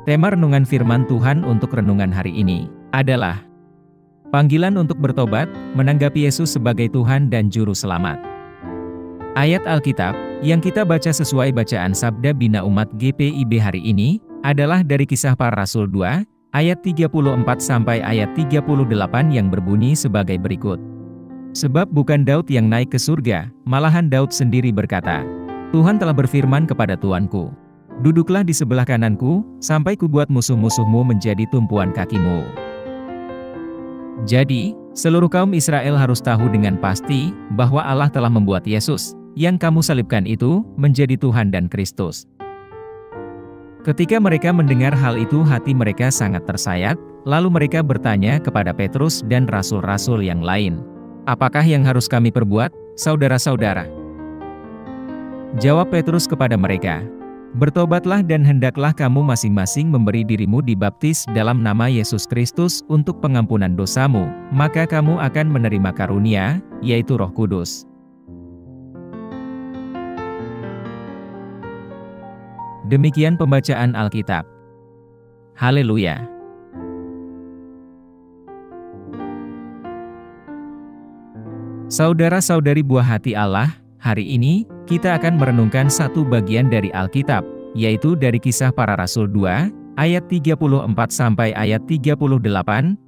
Tema renungan firman Tuhan untuk renungan hari ini adalah panggilan untuk bertobat, menanggapi Yesus sebagai Tuhan dan Juru Selamat. Ayat Alkitab yang kita baca sesuai bacaan Sabda Bina Umat GPIB hari ini adalah dari Kisah Para Rasul 2, ayat 34 sampai ayat 38 yang berbunyi sebagai berikut. Sebab bukan Daud yang naik ke surga, malahan Daud sendiri berkata, Tuhan telah berfirman kepada Tuanku, duduklah di sebelah kananku, sampai kubuat musuh-musuhmu menjadi tumpuan kakimu. Jadi, seluruh kaum Israel harus tahu dengan pasti bahwa Allah telah membuat Yesus, yang kamu salibkan itu, menjadi Tuhan dan Kristus. Ketika mereka mendengar hal itu, hati mereka sangat tersayat, lalu mereka bertanya kepada Petrus dan rasul-rasul yang lain, apakah yang harus kami perbuat, saudara-saudara? Jawab Petrus kepada mereka, bertobatlah dan hendaklah kamu masing-masing memberi dirimu dibaptis dalam nama Yesus Kristus untuk pengampunan dosamu, maka kamu akan menerima karunia, yaitu Roh Kudus. Demikian pembacaan Alkitab. Haleluya! Saudara-saudari buah hati Allah, hari ini, kita akan merenungkan satu bagian dari Alkitab, yaitu dari Kisah Para Rasul 2, ayat 34 sampai ayat 38,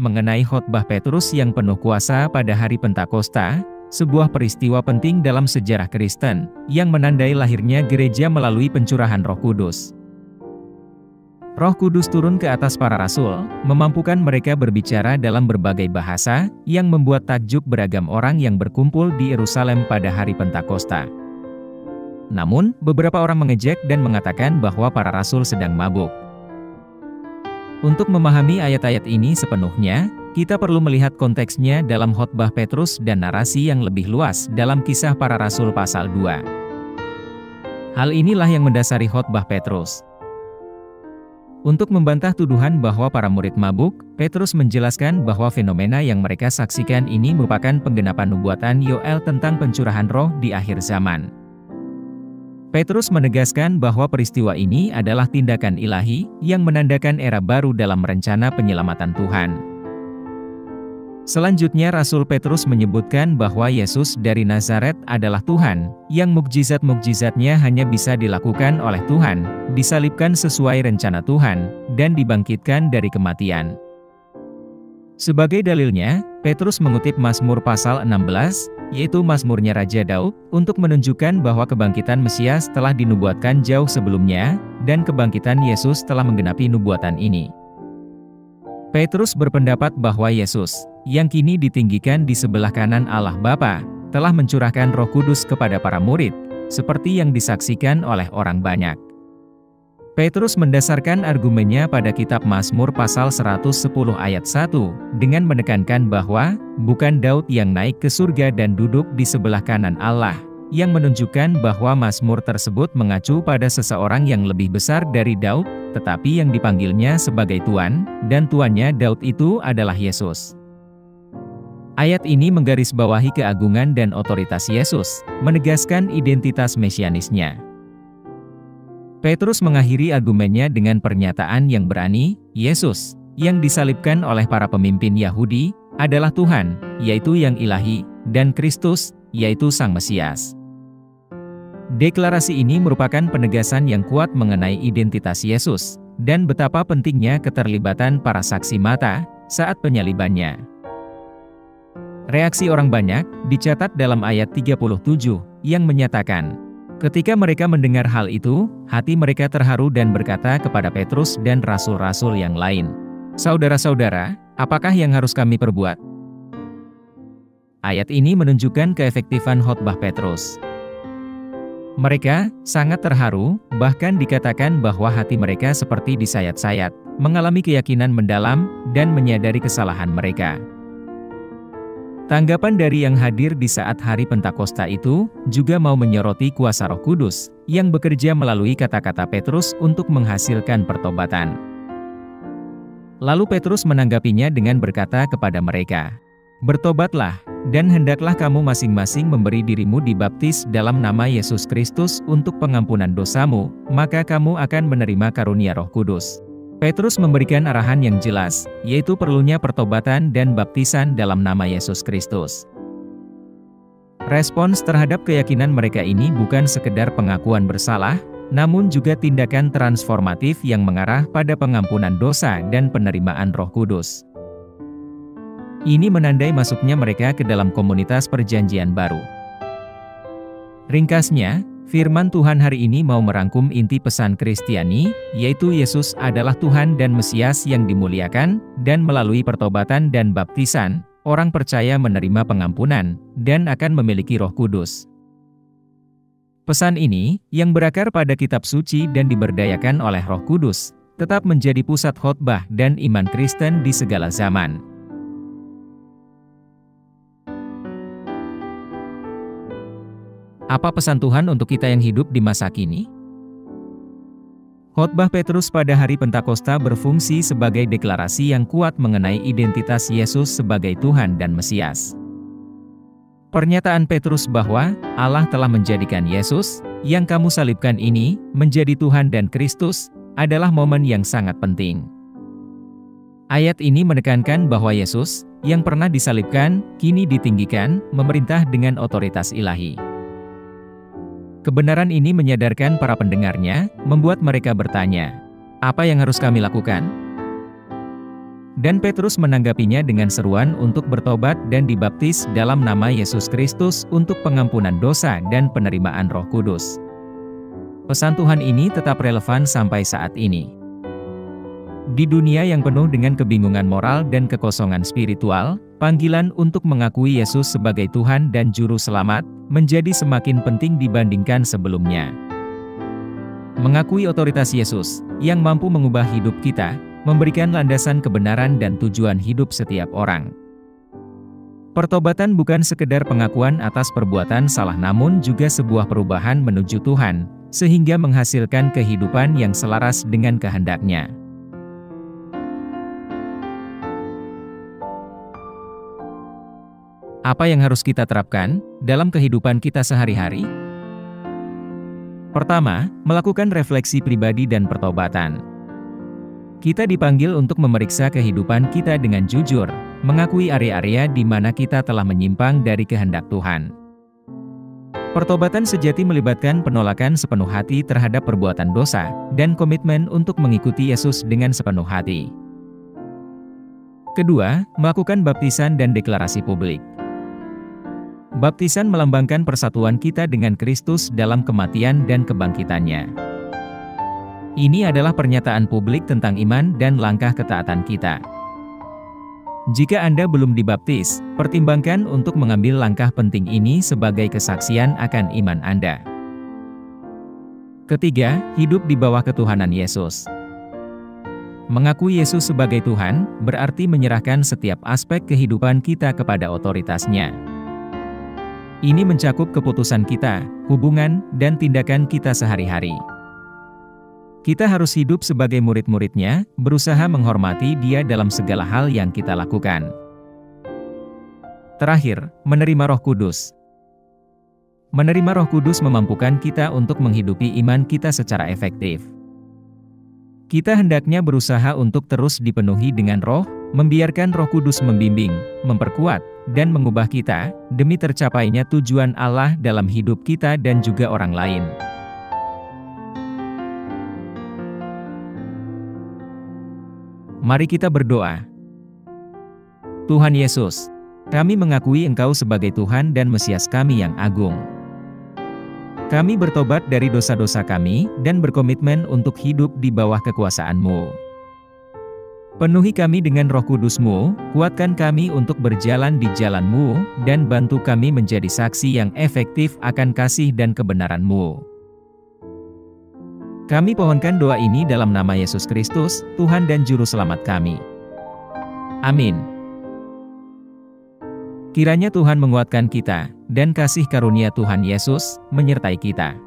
mengenai khotbah Petrus yang penuh kuasa pada hari Pentakosta, sebuah peristiwa penting dalam sejarah Kristen, yang menandai lahirnya gereja melalui pencurahan Roh Kudus. Roh Kudus turun ke atas para rasul, memampukan mereka berbicara dalam berbagai bahasa, yang membuat takjub beragam orang yang berkumpul di Yerusalem pada hari Pentakosta. Namun, beberapa orang mengejek dan mengatakan bahwa para rasul sedang mabuk. Untuk memahami ayat-ayat ini sepenuhnya, kita perlu melihat konteksnya dalam khotbah Petrus dan narasi yang lebih luas dalam Kisah Para Rasul pasal 2. Hal inilah yang mendasari khotbah Petrus. Untuk membantah tuduhan bahwa para murid mabuk, Petrus menjelaskan bahwa fenomena yang mereka saksikan ini merupakan penggenapan nubuatan Yoel tentang pencurahan roh di akhir zaman. Petrus menegaskan bahwa peristiwa ini adalah tindakan ilahi yang menandakan era baru dalam rencana penyelamatan Tuhan. Selanjutnya Rasul Petrus menyebutkan bahwa Yesus dari Nazaret adalah Tuhan, yang mukjizat-mukjizatnya hanya bisa dilakukan oleh Tuhan, disalibkan sesuai rencana Tuhan, dan dibangkitkan dari kematian. Sebagai dalilnya, Petrus mengutip Mazmur pasal 16, yaitu Mazmurnya Raja Daud, untuk menunjukkan bahwa kebangkitan Mesias telah dinubuatkan jauh sebelumnya, dan kebangkitan Yesus telah menggenapi nubuatan ini. Petrus berpendapat bahwa Yesus, yang kini ditinggikan di sebelah kanan Allah Bapa, telah mencurahkan Roh Kudus kepada para murid, seperti yang disaksikan oleh orang banyak. Petrus mendasarkan argumennya pada kitab Mazmur pasal 110 ayat 1, dengan menekankan bahwa, bukan Daud yang naik ke surga dan duduk di sebelah kanan Allah, yang menunjukkan bahwa Mazmur tersebut mengacu pada seseorang yang lebih besar dari Daud, tetapi yang dipanggilnya sebagai Tuan, dan Tuannya Daud itu adalah Yesus. Ayat ini menggarisbawahi keagungan dan otoritas Yesus, menegaskan identitas mesianisnya. Petrus mengakhiri argumennya dengan pernyataan yang berani, Yesus, yang disalibkan oleh para pemimpin Yahudi, adalah Tuhan, yaitu yang ilahi, dan Kristus, yaitu Sang Mesias. Deklarasi ini merupakan penegasan yang kuat mengenai identitas Yesus, dan betapa pentingnya keterlibatan para saksi mata saat penyalibannya. Reaksi orang banyak dicatat dalam ayat 37, yang menyatakan, ketika mereka mendengar hal itu, hati mereka terharu dan berkata kepada Petrus dan rasul-rasul yang lain, saudara-saudara, apakah yang harus kami perbuat? Ayat ini menunjukkan keefektifan khotbah Petrus. Mereka sangat terharu, bahkan dikatakan bahwa hati mereka seperti disayat-sayat, mengalami keyakinan mendalam, dan menyadari kesalahan mereka. Tanggapan dari yang hadir di saat hari Pentakosta itu, juga mau menyoroti kuasa Roh Kudus, yang bekerja melalui kata-kata Petrus untuk menghasilkan pertobatan. Lalu Petrus menanggapinya dengan berkata kepada mereka, bertobatlah, dan hendaklah kamu masing-masing memberi dirimu dibaptis dalam nama Yesus Kristus untuk pengampunan dosamu, maka kamu akan menerima karunia Roh Kudus. Petrus memberikan arahan yang jelas, yaitu perlunya pertobatan dan baptisan dalam nama Yesus Kristus. Respons terhadap keyakinan mereka ini bukan sekedar pengakuan bersalah, namun juga tindakan transformatif yang mengarah pada pengampunan dosa dan penerimaan Roh Kudus. Ini menandai masuknya mereka ke dalam komunitas perjanjian baru. Ringkasnya, firman Tuhan hari ini mau merangkum inti pesan Kristiani, yaitu Yesus adalah Tuhan dan Mesias yang dimuliakan, dan melalui pertobatan dan baptisan, orang percaya menerima pengampunan, dan akan memiliki Roh Kudus. Pesan ini, yang berakar pada kitab suci dan diberdayakan oleh Roh Kudus, tetap menjadi pusat khotbah dan iman Kristen di segala zaman. Apa pesan Tuhan untuk kita yang hidup di masa kini? Khotbah Petrus pada hari Pentakosta berfungsi sebagai deklarasi yang kuat mengenai identitas Yesus sebagai Tuhan dan Mesias. Pernyataan Petrus bahwa Allah telah menjadikan Yesus, yang kamu salibkan ini, menjadi Tuhan dan Kristus, adalah momen yang sangat penting. Ayat ini menekankan bahwa Yesus, yang pernah disalibkan, kini ditinggikan, memerintah dengan otoritas ilahi. Kebenaran ini menyadarkan para pendengarnya, membuat mereka bertanya, "Apa yang harus kami lakukan?" Dan Petrus menanggapinya dengan seruan untuk bertobat dan dibaptis dalam nama Yesus Kristus untuk pengampunan dosa dan penerimaan Roh Kudus. Pesan Tuhan ini tetap relevan sampai saat ini. Di dunia yang penuh dengan kebingungan moral dan kekosongan spiritual, panggilan untuk mengakui Yesus sebagai Tuhan dan Juru Selamat menjadi semakin penting dibandingkan sebelumnya. Mengakui otoritas Yesus, yang mampu mengubah hidup kita, memberikan landasan kebenaran dan tujuan hidup setiap orang. Pertobatan bukan sekedar pengakuan atas perbuatan salah, namun juga sebuah perubahan menuju Tuhan, sehingga menghasilkan kehidupan yang selaras dengan kehendak-Nya. Apa yang harus kita terapkan dalam kehidupan kita sehari-hari? Pertama, melakukan refleksi pribadi dan pertobatan. Kita dipanggil untuk memeriksa kehidupan kita dengan jujur, mengakui area-area di mana kita telah menyimpang dari kehendak Tuhan. Pertobatan sejati melibatkan penolakan sepenuh hati terhadap perbuatan dosa, dan komitmen untuk mengikuti Yesus dengan sepenuh hati. Kedua, melakukan baptisan dan deklarasi publik. Baptisan melambangkan persatuan kita dengan Kristus dalam kematian dan kebangkitannya. Ini adalah pernyataan publik tentang iman dan langkah ketaatan kita. Jika Anda belum dibaptis, pertimbangkan untuk mengambil langkah penting ini sebagai kesaksian akan iman Anda. Ketiga, hidup di bawah ketuhanan Yesus. Mengakui Yesus sebagai Tuhan, berarti menyerahkan setiap aspek kehidupan kita kepada otoritas-Nya. Ini mencakup keputusan kita, hubungan, dan tindakan kita sehari-hari. Kita harus hidup sebagai murid-murid-Nya, berusaha menghormati Dia dalam segala hal yang kita lakukan. Terakhir, menerima Roh Kudus. Menerima Roh Kudus memampukan kita untuk menghidupi iman kita secara efektif. Kita hendaknya berusaha untuk terus dipenuhi dengan Roh, membiarkan Roh Kudus membimbing, memperkuat, dan mengubah kita, demi tercapainya tujuan Allah dalam hidup kita dan juga orang lain. Mari kita berdoa. Tuhan Yesus, kami mengakui Engkau sebagai Tuhan dan Mesias kami yang agung. Kami bertobat dari dosa-dosa kami, dan berkomitmen untuk hidup di bawah kekuasaan-Mu. Penuhi kami dengan Roh Kudus-Mu, kuatkan kami untuk berjalan di jalan-Mu, dan bantu kami menjadi saksi yang efektif akan kasih dan kebenaran-Mu. Kami pohonkan doa ini dalam nama Yesus Kristus, Tuhan dan Juru Selamat kami. Amin. Kiranya Tuhan menguatkan kita, dan kasih karunia Tuhan Yesus menyertai kita.